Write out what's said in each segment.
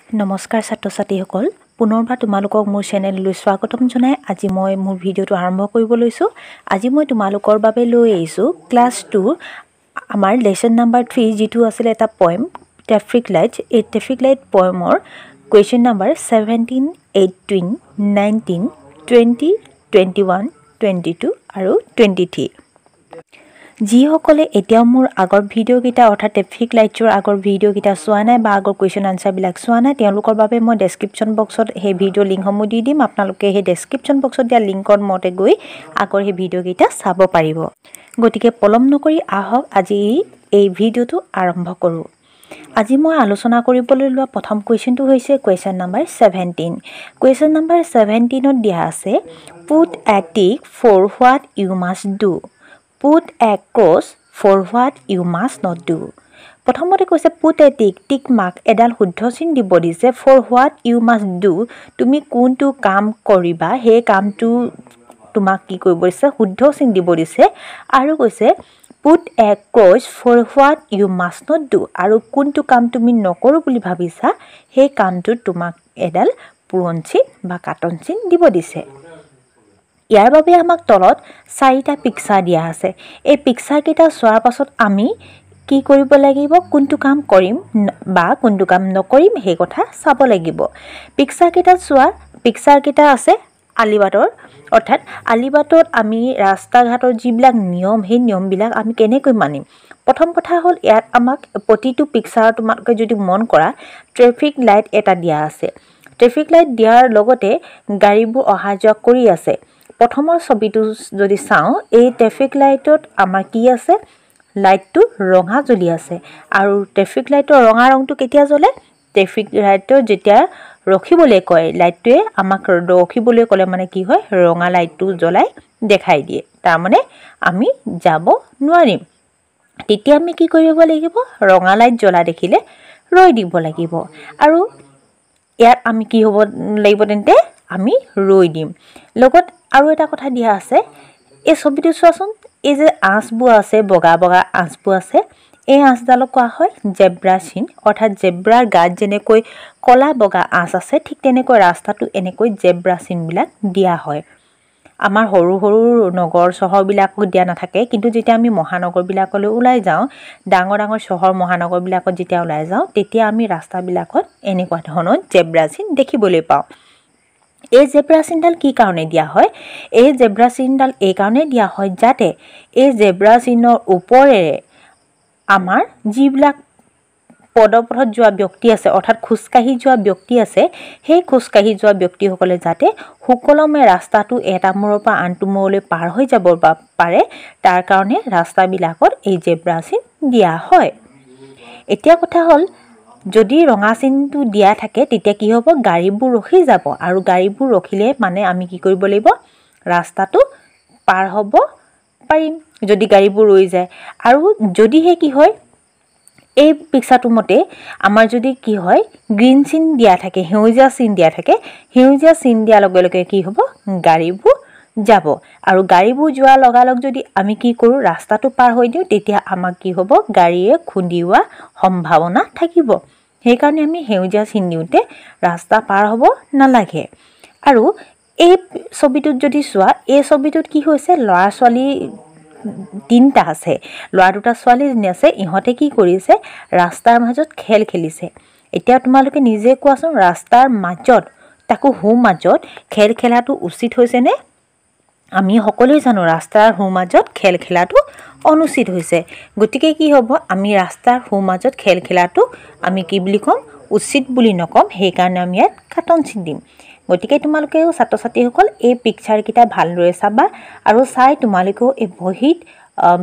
নমস্কাৰ ছাত্ৰ ছাত্ৰীসকল পুনৰবাৰ তোমালোকক মোৰ চেনেললৈ স্বাগতম জনাই আজি মই মোৰ ভিডিঅটো আৰম্ভ কৰিব লৈছো আজি মই তোমালোকৰ বাবে লৈ আহিছো ক্লাছ 2 আমাৰ লেসন নাম্বাৰ 3 যেটো আছিল এটা পয়েম ট্ৰাফিক লাইট এই ট্ৰাফিক লাইট পয়েমৰ কোৱেশ্চন নাম্বাৰ 17 18 19 20 21 22 আৰু 23 जी हकले एतिया मोर आगर भिडिओ किटा अर्थात ट्राफिक लाइट्सर आगर भिडिओ किटा चोवा नाय बा आगर क्वेश्चन आन्सर बिलाक चोवा नाय तेलुकर बारे মই ডেসক্ৰিপচন বক্সত হে ভিডিও লিংক সমূহ দি দিম আপোনালোকে হে ডেসক্ৰিপচন বক্সত দিয়া লিংকৰ মতে গৈ আগৰ হে ভিডিও কিটা চাব পাৰিব গতিকে পলম নকৰি আহক আজি এই ভিডিওটো আৰম্ভ কৰো আজি মই আলোচনা কৰিবলৈ লোৱা প্ৰথম কোৱেশ্চনটো হৈছে কোৱেশ্চন নাম্বাৰ 17 কোৱেশ্চন নাম্বাৰ 17 ত দিয়া আছে put a tick for what you must do Put a cross for what you must not do. প্ৰথমতে কৈছে put a tick mark এডাল শুদ্ধ চিন দিব দিছে for what you must do তুমি কোনটো কাম কৰিবা হে কামটো তোমাক কি কৰিব দিছে শুদ্ধ চিন দিব দিছে আৰু কৈছে put a cross for what you must not do আৰু কোনটো কাম তুমি নকৰো বুলি ভাবিছা হে কামটো তোমাক এডাল পূৰণ চিন বা কাটন চিন দিব দিছে ইয়াৰ বাবে আমাক তলত চাৰিটা পিকচাৰ দিয়া আছে এই পিকচাৰ কেইটা চোৱাৰ পাছত আমি কি কৰিব লাগিব কোনটো কাম কৰিম বা কোনটো কাম নকৰিম হে কথা চাব লাগিব পিকচাৰ কেইটা চোৱা পিকচাৰ কেইটা আছে আলিবাটৰ অৰ্থাৎ আলিবাটত আমি ৰাস্তা ঘাটৰ যিবিলাক নিয়ম হে নিয়ম বিলাক আমি কেনেকৈ মানিম প্ৰথম কথা হ'ল ইয়াত আমাক প্ৰতিটো পিকচাৰ তোমালোকে যদি মন কৰা ট্ৰাফিক লাইট এটা দিয়া আছে ট্ৰাফিক লাইট দিয়াৰ লগতে গাড়ীবোৰ অহা যোৱা কৰি আছে প্ৰথমৰ ছবিটো যদি চাও এই ট্ৰাফিক লাইটত আমাৰ কি আছে লাইটটো ৰঙা জ্বলি আছে আৰু ট্ৰাফিক লাইটৰ ৰঙা ৰংটো কেতিয়া জ্বলে ট্ৰাফিক লাইটৰ যেতিয়া ৰখিবলৈ কয় লাইটটোৱে আমাক ৰখিবলৈ ক'লে মানে কি হয় ৰঙা লাইটটো জ্বলাই দেখাই দিয়ে তাৰ মানে আমি যাব নোৱাৰিম তেতিয়া আমি কি কৰিব লাগিব ৰঙা লাইট জ্বলা দেখিলে ৰৈ দিব লাগিব আৰু ইয়াত আমি কি হ'ব লাগিব তেন্তে আমি ৰৈ দিম লগত আৰু এটা কথা দিয়া আছে এই ছবিটো চোৱাচোন এই যে আঁচবু আছে বগা বগা আঁচবু আছে এই আঁচডালক কোৱা হয় জেব্ৰা চিন অৰ্থাৎ জেব্ৰাৰ গাত যেনেকৈ কলা বগা আঁচ আছে ঠিক তেনেকৈ ৰাস্তাটো এনেকৈ জেব্ৰা চিন বিলাক দিয়া হয় আমাৰ সৰু সৰু নগৰ চহৰ বিলাকত দিয়া নাথাকে কিন্তু যেতিয়া আমি মহানগৰ বিলাকলৈ ওলাই যাওঁ ডাঙৰ ডাঙৰ চহৰ মহানগৰ বিলাকত যেতিয়া ওলাই যাওঁ তেতিয়া আমি ৰাস্তা বিলাকত এনেকুৱা ধৰণৰ জেব্ৰা চিন দেখিবলৈ পাওঁ এই জেব্ৰা চিনডাল কি কাৰণে দিয়া হয় এই জেব্ৰা চিনডাল এই কাৰণে দিয়া হয় যাতে এই জেব্ৰা চিনৰ ওপৰেৰে আমাৰ যিবিলাক পদপথত যোৱা ব্যক্তি আছে অৰ্থাৎ খুজকাহি যোৱা ব্যক্তি আছে সেই খুজকাহি যোৱা ব্যক্তিসকলে যাতে সুকলমে ৰাস্তাটো এটা মূৰৰ পৰা আনটো মূৰলৈ পাৰ হৈ যাব পাৰে তাৰ কাৰণে ৰাস্তাবিলাকত এই জেব্ৰা চিন দিয়া হয় এতিয়া কথা হ'ল যদি ৰঙা চিনটো দিয়া থাকে তেতিয়া কি হ'ব গাড়ীবোৰ ৰখি যাব আৰু গাড়ীবোৰ ৰখিলে মানে আমি কি কৰিব লাগিব ৰাস্তাটো পাৰ হ'ব পাৰিম যদি গাড়ীবোৰ ৰৈ যায় আৰু যদি হে কি হয় এই পিকচাৰটো মতে আমাৰ যদি কি হয় গ্ৰীন চিন দিয়া থাকে হেউজীয়া চিন দিয়া থাকে হেউজীয়া চিন দিয়া লগে লগে কি হ'ব গাড়ীবোৰ যাব আৰু গাড়ীবোৰ যোৱা লগালগ যদি আমি কি কৰো ৰাস্তাটো পাৰ হৈ দিও তেতিয়া আমাক কি হ'ব গাড়ীয়ে খুন্দিওৱা সম্ভাৱনা থাকিব সেই কাৰণে আমি হেউজীয়া চিন দিওতে ৰাস্তা পাৰ হ'ব নালাগে আৰু এই ছবিটোত যদি চোৱা এই ছবিটোত কি হৈছে ল'ৰা ছোৱালী তিনটা আছে ল'ৰা দুটা ছোৱালী আছে ইহঁতে কি কৰিছে ৰাস্তাৰ মাজত খেল খেলিছে এতিয়া তোমালোকে নিজে কোৱাচোন ৰাস্তাৰ মাজত তাকো হু মাজত খেল খেলাটো উচিত হৈছে নে আমি সকলোৱে জানো ৰাস্তাৰ হু মাজত খেল খেলাটো অনুচিত হৈছে গতিকে কি হ'ব আমি ৰাস্তাৰ হু মাজত খেল খেলাটো আমি কি বুলি কম উচিত বুলি নকম সেই কাৰণে আমি ইয়াত কাটন চিন দিম গতিকে তোমালোকে ছাত্ৰ ছাত্ৰীসকল এই পিকচাৰ কিটা ভালদৰে চাবা আৰু চাই তোমালোকেও এই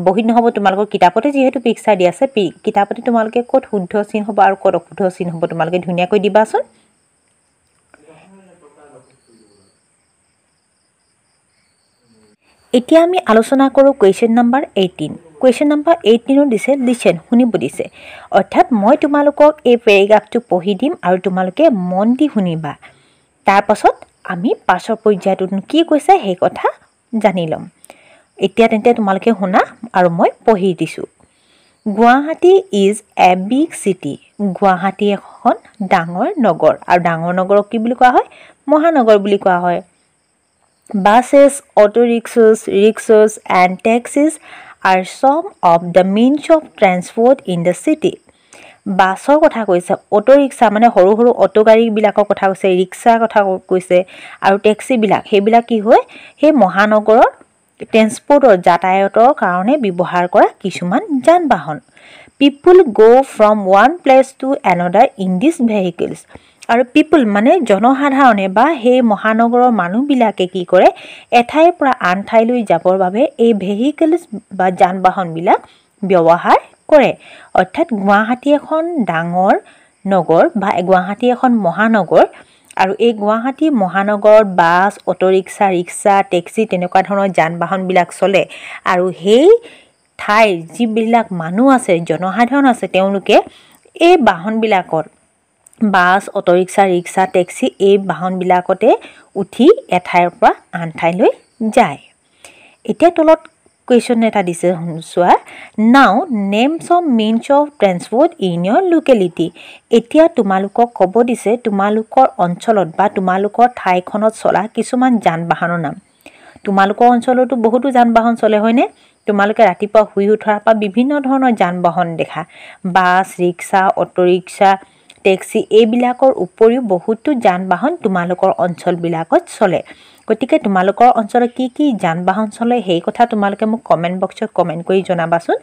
বহিত নহব তোমালোকৰ কিতাপতে যেহেতু পিকচাৰ দি আছে কিতাপতে তোমালোকে ক'ত শুদ্ধ চিন হ'ব আৰু ক'ত অশুদ্ধ চিন হ'ব তোমালোকে ধুনীয়াকৈ দিবাচোন এতিয়া আমি আলোচনা কৰো কোৱেশ্চন নাম্বাৰ 18 কোৱেশ্চন নাম্বাৰ 18 ত দিছে লিসন শুনিব দিছে অৰ্থাৎ মই তোমালোকক এই পেৰাগ্ৰাফটো পঢ়ি দিম আৰু তোমালোকে মন দি শুনিবা তাৰ পাছত আমি পাছৰ পৰ্যায়টোত কি কৈছে সেই কথা জানি লম এতিয়া তেন্তে তোমালোকে শুনা আৰু মই পঢ়ি দিছো Guwahati is a big city Guwahati এখন ডাঙৰ নগৰ আৰু ডাঙৰ নগৰক কি বুলি কোৱা হয় মহানগৰ বুলি কোৱা হয় buses auto rickshaws and taxis are some of the means of transport in the city বাছৰ কথা কৈছে অটো ৰিক্সা মানে সৰু সৰু অটো গাড়ী বিলাকৰ কথা কৈছে ৰিক্সাৰ কথা কৈছে আৰু টেক্সি বিলাক হেবিলাক কি হয় হে মহানগৰৰ ট্ৰান্সপোৰ্টৰ যাতায়াতৰ কাৰণে ব্যৱহাৰ কৰা কিছুমান যান বাহন people go from one place to another in these vehicles আৰু people মানে জনসাধাৰণে বা হে মহানগৰৰ মানুহবিলাকে কি কৰে এঠাইৰ পৰা আন ঠাইলৈ যাবৰ বাবে এই ভেহিকলছ বা যান বাহন বিলাক ব্যৱহাৰ কৰে অৰ্থাৎ গুৱাহাটী এখন ডাঙৰ নগৰ বা গুৱাহাটী এখন মহানগৰ আৰু এই গুৱাহাটী মহানগৰত bus auto rickshaw rickshaw taxi তেনেকুৱা ধৰণৰ যান বাহন বিলাক চলে আৰু হেই ঠাই যিবিলাক মানুহ আছে জনসাধাৰণ আছে তেওঁলোকে এই বাহন বিলাকত bus auto rickshaw rickshaw taxi এই বাহন বিলাকতে উঠি এঠাইৰ পৰা আন ঠাইলৈ যায় এতিয়া তলত question এটা দিছে চোৱা now name some means of transport in your locality এতিয়া তোমালোকক ক'ব দিছে তোমালোকৰ অঞ্চলত বা তোমালোকৰ ঠাইখনত চলা কিছুমান যান বাহনৰ নাম তোমালোকৰ অঞ্চলতো বহুতো যান বাহন চলে হয়নে তোমালোকে ৰাতিপুৱা শুই উঠাৰ পৰা বিভিন্ন ধৰণৰ যান বাহন দেখা bus rickshaw auto rickshaw taxi এইবিলাকৰ উপৰিও বহুতো যান বাহন তোমালোকৰ অঞ্চল বিলাকত চলে গতিকে তোমালোকৰ অঞ্চলত কি কি যান বাহন চলে হেই কথা তোমালোকে মোক কমেন্ট বক্সত কমেন্ট কৰি জনাবাচোন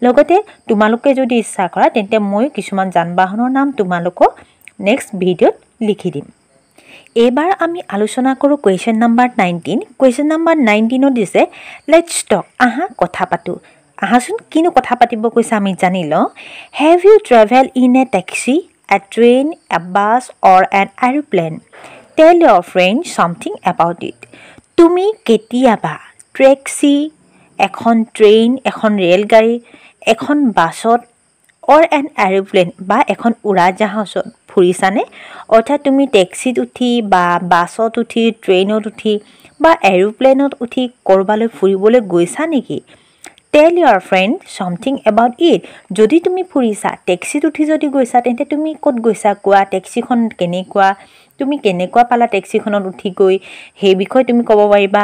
লগতে তোমালোকে যদি ইচ্ছা কৰা তেন্তে মই কিছুমান যান বাহনৰ নাম তোমালোকক নেক্সট ভিডিঅত লিখি দিম এবাৰ আমি আলোচনা কৰো কোৱেশ্চন নম্বৰ 19 কোৱেশ্চন নম্বৰ 19 ত দিছে লেটস টক আহা কথা পাতু আহাচোন কিনো কথা পাতিব কৈছে আমি জানি লওঁ have you travel in a taxi a train a bus or an airplane tell your friend something about it তুমি কেতিয়াবা ট্যাক্সি এখন ট্ৰেইন এখন ৰেলগাড়ী এখন বাছত or an airplane বা এখন উৰাজাহাজত ফুৰিছানে অৰ্থাৎ তুমি ট্যাক্সিত উঠি বা বাছত উঠি ট্ৰেইনত উঠি বা এৰোপ্লেনত উঠি কৰবালৈ ফুৰিবলৈ গৈছা নেকি Tell your friend something about it. যদি তুমি ফুৰিছা ট্যাক্সিত উঠি যদি গৈছা তেন্তে তুমি ক'ত গৈছা কোৱা ট্যাক্সিখন কেনেকুৱা তুমি কেনেকুৱা পালা ট্যাক্সিখনত উঠি গৈ সেই বিষয় তুমি ক'ব পাৰিবা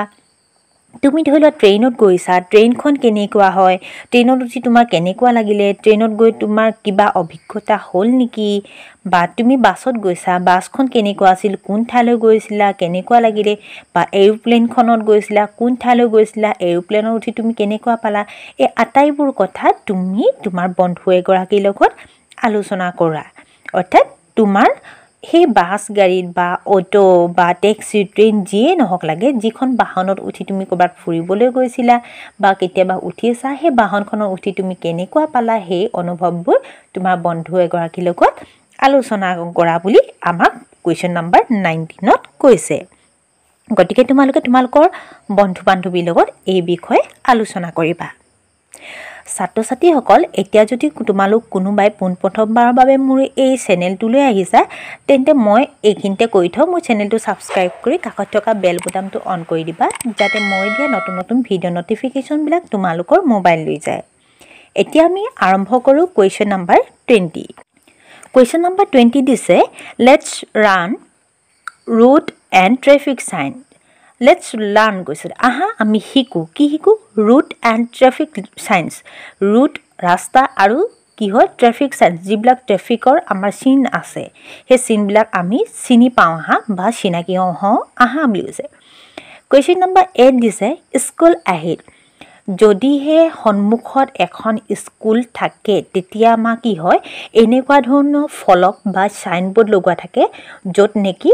তুমি ধৰিলা ট্ৰেইনত গৈছা ট্ৰেইনখন কেনেকুৱা হয় ট্ৰেইনত উঠি তোমাৰ কেনেকুৱা লাগিলে ট্ৰেইনত গৈ তোমাৰ কিবা অভিজ্ঞতা হ'ল নেকি বা তুমি বাছত গৈছা বাছখন কেনেকুৱা আছিল কোন ঠাইলৈ গৈছিলা কেনেকুৱা লাগিলে বা এৰোপ্লেনখনত গৈছিলা কোন ঠাইলৈ গৈছিলা এৰোপ্লেনত উঠি তুমি কেনেকুৱা পালা এই আটাইবোৰ কথা তুমি তোমাৰ বন্ধু এগৰাকীৰ লগত আলোচনা কৰা অৰ্থাৎ তোমাৰ হে বাস গাড়ীত বা অটো বা ট্যাক্সি ট্ৰেইন যিয়ে নহক লাগে যিখন বাহনত উঠি তুমি কৰবাত ফুৰিবলৈ গৈছিলা বা কেতিয়াবা উঠিছা হে বাহনখনত উঠি তুমি কেনেকুৱা পালা হে অনুভৱবোৰ তোমাৰ বন্ধু এগৰাকীৰ লগত আলোচনা কৰা বুলি আমাক কোৱেশ্চন নম্বৰ 19 ত কৈছে গতিকে তোমালোকৰ বন্ধু বান্ধৱীৰ লগত এই বিষয়ে আলোচনা কৰিবা ছাত্ৰ ছাত্ৰীসকল এতিয়া যদি তোমালোক কোনোবাই পোনপ্ৰথমবাৰৰ বাবে মোৰ এই চেনেলটোলৈ আহিছা তেন্তে মই এইখিনিতে কৈ থওঁ মোৰ চেনেলটো সাবস্ক্ৰাইব কৰি কাষত থকা বেল বুটামটো অন কৰি দিবা যাতে মই দিয়া নতুন নতুন ভিডিও নটিফিকেশন বিলাক তোমালোকৰ মোবাইল লৈ যায় এতিয়া আমি আৰম্ভ কৰো কোৱেশ্চন নম্বৰ 20 কোৱেশ্চন নম্বৰ 20 দিছে let's learn route and traffic sign Let's learn কৈছে আহা আমি শিকো কি শিকো route and traffic signs route ৰাস্তা আৰু কি হয় ট্ৰাফিক সাইন যিবিলাক ট্ৰাফিকৰ আমাৰ চিন আছে হে চিন বিলাক আমি চিনি পাওঁ হা বা চিনাকি হওঁ আহা বুলি কৈছে কোৱেশ্চন নম্বৰ 8 দিছে স্কুল ahead যদি হে সন্মুখত এখন স্কুল থাকে তেতিয়া মা কি হয় এনেকুৱা ধৰণৰ ফলক বা সাইনবোৰ্ড লগোৱা থাকে য'ত নেকি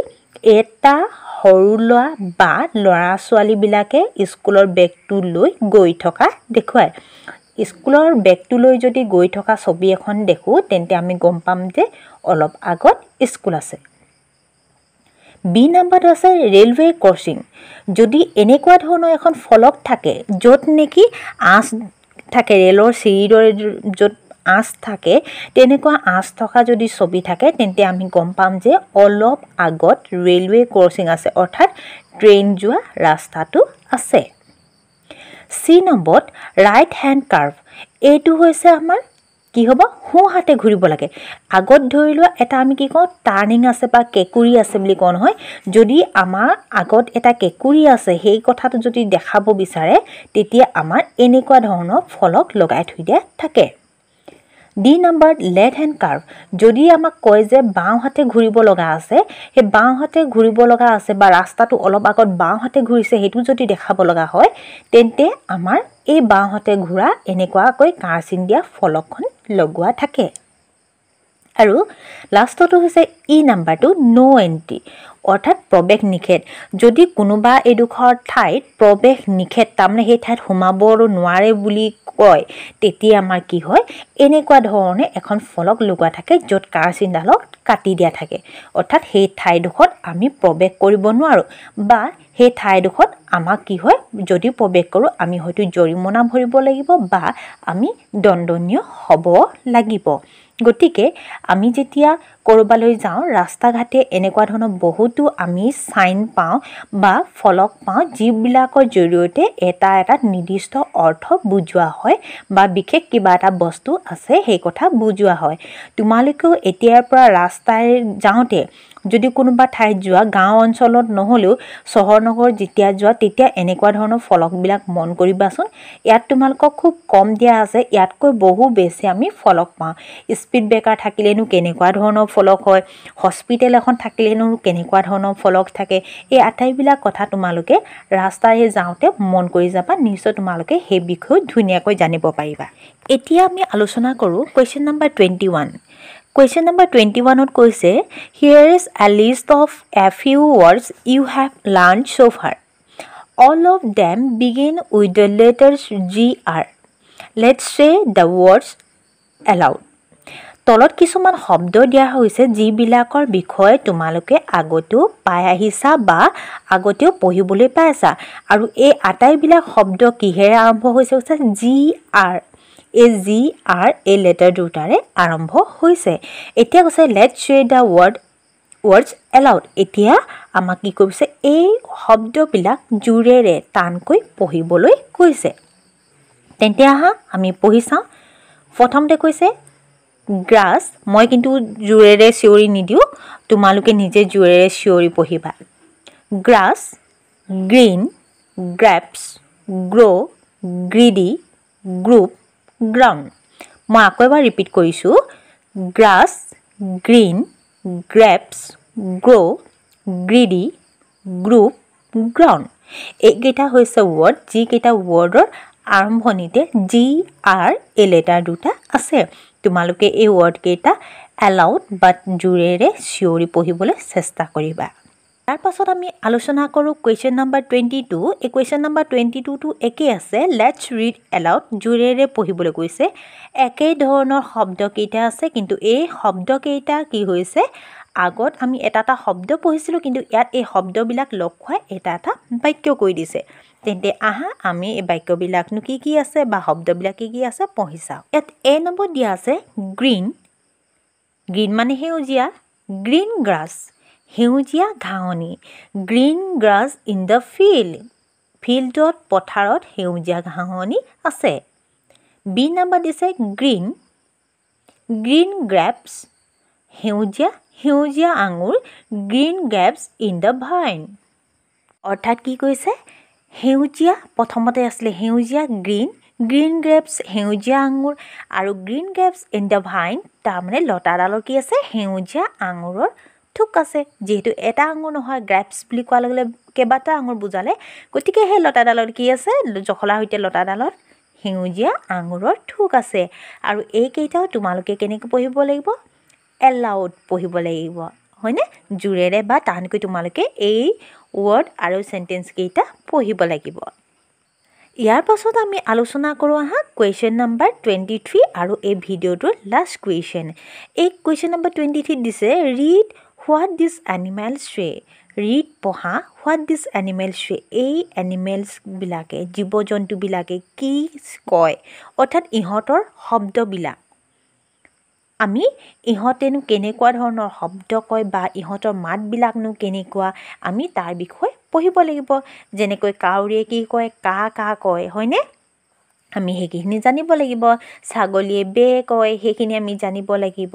এটা হৰুলোৱা বা লৰা ছোৱালী বিলাকে স্কুলৰ বেগটো লৈ গৈ থকা দেখুৱায় স্কুলৰ বেগটো লৈ যদি গৈ থকা ছবি এখন দেখো তেন্তে আমি গম পাম যে অলপ আগত স্কুল আছে বি নাম্বাৰত আছে ৰেলৱে ক্ৰসিং যদি এনেকুৱা ধৰণৰ এখন ফলক থাকে য'ত নেকি আঁচ থাকে ৰেলৰ চিৰিৰ য'ত আঁচ থাকে তেনেকুৱা আঁচ থকা যদি ছবি থাকে তেন্তে আমি গম পাম যে অলপ আগত ৰেলৱে ক্ৰসিং আছে অৰ্থাৎ ট্ৰেইন যোৱা ৰাস্তাটো আছে সি নম্বৰত ৰাইট হ্যান্ড কাৰ্ভ এইটো হৈছে আমাৰ কি হ'ব হু হাতে ঘূৰিব লাগে আগত ধৰি লোৱা এটা আমি কি কওঁ টাৰ্নিং আছে বা কেকুৰি আছে বুলি কওঁ নহয় যদি আমাৰ আগত এটা কেকুৰি আছে সেই কথাটো যদি দেখাব বিচাৰে তেতিয়া আমাৰ এনেকুৱা ধৰণৰ ফলক লগাই থৈ দিয়া থাকে D number left hand curve যদি আমাক কয় যে বাওঁ হাতে ঘূৰিব লগা আছে সেই বাওঁ হাতে ঘূৰিব লগা আছে বা ৰাস্তাটো অলপ আগত বাওঁ হাতে ঘূৰিছে হেতু যদি দেখাব লগা হয় তেন্তে আমাৰ এই বাওঁ হাতে ঘূৰা এনেকুৱাকৈ কাৰ্চিন দিয়া ফলকখন লগোৱা থাকে আৰু লাষ্টটো হৈছে ই নাম্বাৰটো নো এন্ট্ৰি অৰ্থাৎ প্ৰৱেশ নিষেধ যদি কোনোবা এডোখৰ ঠাইত প্ৰৱেশ নিষেধ তাৰমানে সেই ঠাইত সোমাব নোৱাৰে বুলি কয় তেতিয়া আমাৰ কি হয় এনেকুৱা ধৰণে এখন ফলক লগোৱা থাকে য'ত কাৰ্চিনডালক কাটি দিয়া থাকে অৰ্থাৎ সেই ঠাইডোখৰত আমি প্ৰৱেশ কৰিব নোৱাৰো বা সেই ঠাইডোখৰত আমাক কি হয় যদি প্ৰৱেশ কৰো আমি হয়তো জৰিমনা ভৰিব লাগিব বা আমি দণ্ডনীয় হ'ব লাগিব গতিকে আমি যেতিয়া কৰবালৈ যাওঁ ৰাস্তা ঘাটে এনেকুৱা ধৰণৰ বহুতো আমি সাইন পাওঁ বা ফলক পাওঁ যিবিলাকৰ জৰিয়তে এটা নিৰ্দিষ্ট অৰ্থ বুজোৱা হয় বা বিশেষ কিবা এটা বস্তু আছে সেই কথা বুজোৱা হয় তোমালোকেও এতিয়াৰ পৰা ৰাস্তাৰে যাওঁতে যদি কোনোবা ঠাইত যোৱা গাঁও অঞ্চলত নহলেও চহৰ নগৰ যেতিয়া যোৱা তেতিয়া এনেকুৱা ধৰণৰ ফলকবিলাক মন কৰিবাচোন ইয়াত তোমালোকক খুব কম দিয়া আছে ইয়াতকৈ বহু বেছি আমি ফলক পাওঁ স্পীড ব্ৰেকাৰ থাকিলেনো কেনেকুৱা ধৰণৰ ফলক হয় হস্পিটেল এখন থাকিলেনো কেনেকুৱা ধৰণৰ ফলক থাকে এই আটাইবিলাক কথা তোমালোকে ৰাস্তাৰে যাওঁতে মন কৰি যাবা নিশ্চয় তোমালোকে সেই বিষয়ে ধুনীয়াকৈ জানিব পাৰিবা এতিয়া আমি আলোচনা কৰো কোৱেশ্চন নম্বৰ 21 Question number 21 ত কৈছে Here is a list of a few words you have learned so far. All of them begin with the letters GR. Let's say the words aloud. তলত কিছুমান শব্দ দিয়া হৈছে যিবিলাকৰ বিষয়ে তোমালোকে আগতেও পাই আহিছা বা আগতেও পঢ়িবলৈ পাইছা আৰু এই আটাইবিলাক শব্দ কিহেৰে আৰম্ভ হৈছে GR A G R A letter দুটাৰে আৰম্ভ হৈছে এতিয়া কৈছে let's say the words aloud এতিয়া আমাক কি কৈছে এই শব্দবিলাক জোৰেৰে টানকৈ পঢ়িবলৈ কৈছে তেন্তে আহা আমি পঢ়ি চাওঁ প্ৰথমতে কৈছে grass মই কিন্তু জোৰেৰে চিঞৰি নিদিও তোমালোকে নিজে জোৰেৰে চিঞৰি পঢ়িবা grass green grapes grow greedy group ground মই আকৌ এবাৰ ৰিপিট কৰিছো grass green grapes grow greedy group ground এইকেইটা হৈছে ওয়াৰ্ড যি কেইটা ওয়াৰ্ডৰ আৰম্ভণিতে জি আৰ এ লেটাৰ দুটা আছে তোমালোকে এই ওয়াৰ্ড কেইটা এলাউড বাট জুৰেৰে চিঞৰি পঢ়িবলৈ চেষ্টা কৰিবা তাৰ পাছত আমি আলোচনা কৰো কোৱেশ্চন নম্বৰ 22 এই কোৱেশ্চন নম্বৰ 22 টো একে আছে লেটস ৰিড এলাউড জুৰেৰে পঢ়িবলৈ কৈছে একে ধৰণৰ শব্দ কেইটা আছে কিন্তু এই শব্দ কেইটা কি হৈছে আগত আমি এটা শব্দ পঢ়িছিলো কিন্তু ইয়াত এই শব্দবিলাক লক্ষয় এটা বাক্য কৈ দিছে তেন্তে আহা আমি এই বাক্যবিলাকনো কি আছে বা শব্দবিলাক কি আছে পঢ়ি চাও ইয়াত এ নম্বৰ দিয়া আছে গ্ৰীন গ্ৰীন মানে সেউজীয়া গ্ৰীন গ্ৰাছ সেউজীয়া ঘাঁহনি গ্ৰীন গ্ৰাছ ইন দ্য ফিল্ডত পথাৰত সেউজীয়া ঘাঁহনি আছে বি নম্বৰ দিছে গ্ৰীন গ্ৰেপছ সেউজীয়া আঙুৰ green grapes in the vine অৰ্থাৎ কি কৈছে সেউজীয়া প্ৰথমতে আছিল সেউজীয়া গ্ৰীন গ্ৰেপছ সেউজীয়া আঙুৰ আৰু green grapes in the vine তাৰ মানে লতাডালৰ কি আছে সেউজীয়া আঙুৰৰ থুক আছে যেহেতু এটা আঙুৰ নহয় গ্ৰেপছ বুলি কোৱাৰ লগে লগে কেইবাটা আঙুৰ বুজালে গতিকে সেই লতাডালৰ কি আছে জখলা হৈতে লতাডালত সেউজীয়া আঙুৰৰ থুক আছে আৰু এই কেইটাও তোমালোকে কেনেকৈ পঢ়িব লাগিব এলাউড পঢ়িব লাগিব হয়নে জুৰেৰে বা টানকৈ তোমালোকে এই ওয়াৰ্ড আৰু সেন্টেন্স কেইটা পঢ়িব লাগিব ইয়াৰ পাছত আমি আলোচনা কৰো আহা কোৱেশ্চন নম্বৰ 23 আৰু এই ভিডিওটোৰ লাষ্ট কোৱেশ্চন এই কোৱেশ্চন নম্বৰ 23 দিছে ৰিড হোৱাট দিস এনিমেলস সে ৰিড পঢ়া হোৱাট দিস এনিমেলস সে এই এনিমেলস বিলাকে জীৱ-জন্তু বিলাকে কি কয় অৰ্থাৎ ইহঁতৰ শব্দবিলাক আমি ইহঁতেনো কেনেকুৱা ধৰণৰ শব্দ কয় বা ইহঁতৰ মাতবিলাকনো কেনেকুৱা আমি তাৰ বিষয়ে পঢ়িব লাগিব যেনেকৈ কাউৰীয়ে কি কয় কা কা কয় হয়নে আমি সেইখিনি জানিব লাগিব ছাগলীয়ে বে কয় সেইখিনি আমি জানিব লাগিব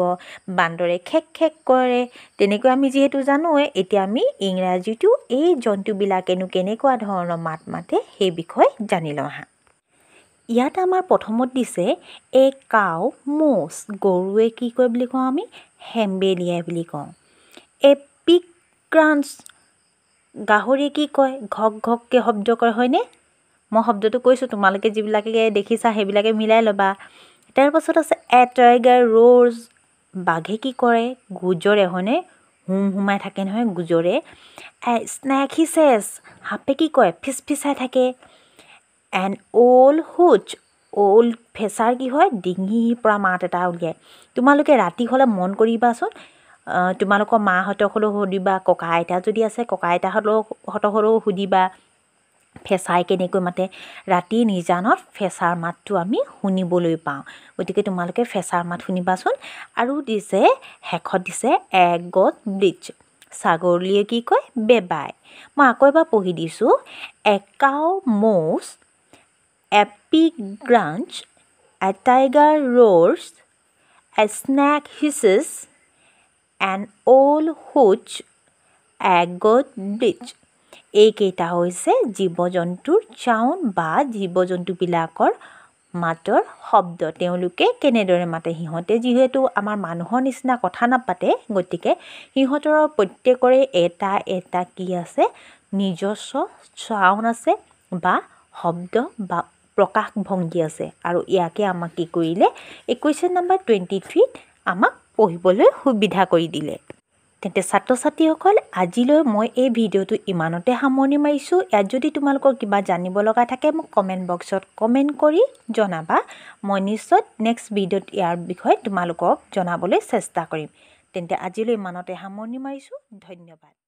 বান্দৰে খেক খেক কৰে তেনেকৈ আমি যিহেতু জানোৱে এতিয়া আমি ইংৰাজীটো এই জন্তুবিলাকেনো কেনেকুৱা ধৰণৰ মাত মাতে সেই বিষয়ে জানি লওঁ আহা ইয়াত আমাৰ প্ৰথমত দিছে এ কাউ মোছ গৰুৱে কি কয় বুলি কওঁ আমি হেম্বেলিয়াই বুলি কওঁ এ পিগ ক্ৰাঞ্চ গাহৰিয়ে কি কয় ঘক ঘককৈ শব্দ কৰে হয়নে মই শব্দটো কৈছোঁ তোমালোকে যিবিলাকে দেখিছা সেইবিলাকে মিলাই ল'বা তাৰপাছত আছে এ টাইগাৰ ৰ'ৰ্ছ বাঘে কি কৰে গুজৰে হয়নে হুমাই থাকে নহয় গুজৰে এ স্নেক হিছেছ সাপে কি কয় ফিচ ফিচাই থাকে এন অ'ল্ড হুচ অ'ল্ড ফেচাৰ কি হয় ডিঙিৰ পৰা মাত এটা উলিয়ায় তোমালোকে ৰাতি হ'লে মন কৰিবাচোন তোমালোকৰ মাহঁতক হ'লেও সুধিবা ককা আইতা যদি আছে ককা আইতাহঁতক হ'লেও সুধিবা ফেঁচাই কেনেকৈ মাতে ৰাতি নিজানত ফেঁচাৰ মাতটো আমি শুনিবলৈ পাওঁ গতিকে তোমালোকে ফেঁচাৰ মাত শুনিবাচোন আৰু দিছে শেষত দিছে এ গট ব্লিচ ছাগলীয়ে কি কয় বেবাই মই আকৌ এবাৰ পঢ়ি দিছোঁ a cow moos a pig grunts a tiger roars a snake hisses an owl hoots a goat bleats এইকেইটা হৈছে জীৱ জন্তুৰ চাউণ্ড বা জীৱ জন্তুবিলাকৰ মাতৰ শব্দ তেওঁলোকে কেনেদৰে মাতে সিহঁতে যিহেতু আমাৰ মানুহৰ নিচিনা কথা নাপাতে গতিকে সিহঁতৰ প্ৰত্যেকৰে এটা এটা কি আছে নিজস্ব চাউণ্ড আছে বা শব্দ বা প্ৰকাশভংগী আছে আৰু ইয়াকে আমাক কি কৰিলে এই কুৱেশ্যন নম্বৰ 23 আমাক পঢ়িবলৈ সুবিধা কৰি দিলে তেন্তে ছাত্ৰ ছাত্ৰীসকল আজিলৈ মই এই ভিডিঅ'টো ইমানতে সামৰণি মাৰিছোঁ ইয়াত যদি তোমালোকৰ কিবা জানিব লগা থাকে মোক কমেণ্ট বক্সত কমেণ্ট কৰি জনাবা মই নিশ্চয় নেক্সট ভিডিঅ'ত ইয়াৰ বিষয়ে তোমালোকক জনাবলৈ চেষ্টা কৰিম তেন্তে আজিলৈ ইমানতে সামৰণি মাৰিছোঁ ধন্যবাদ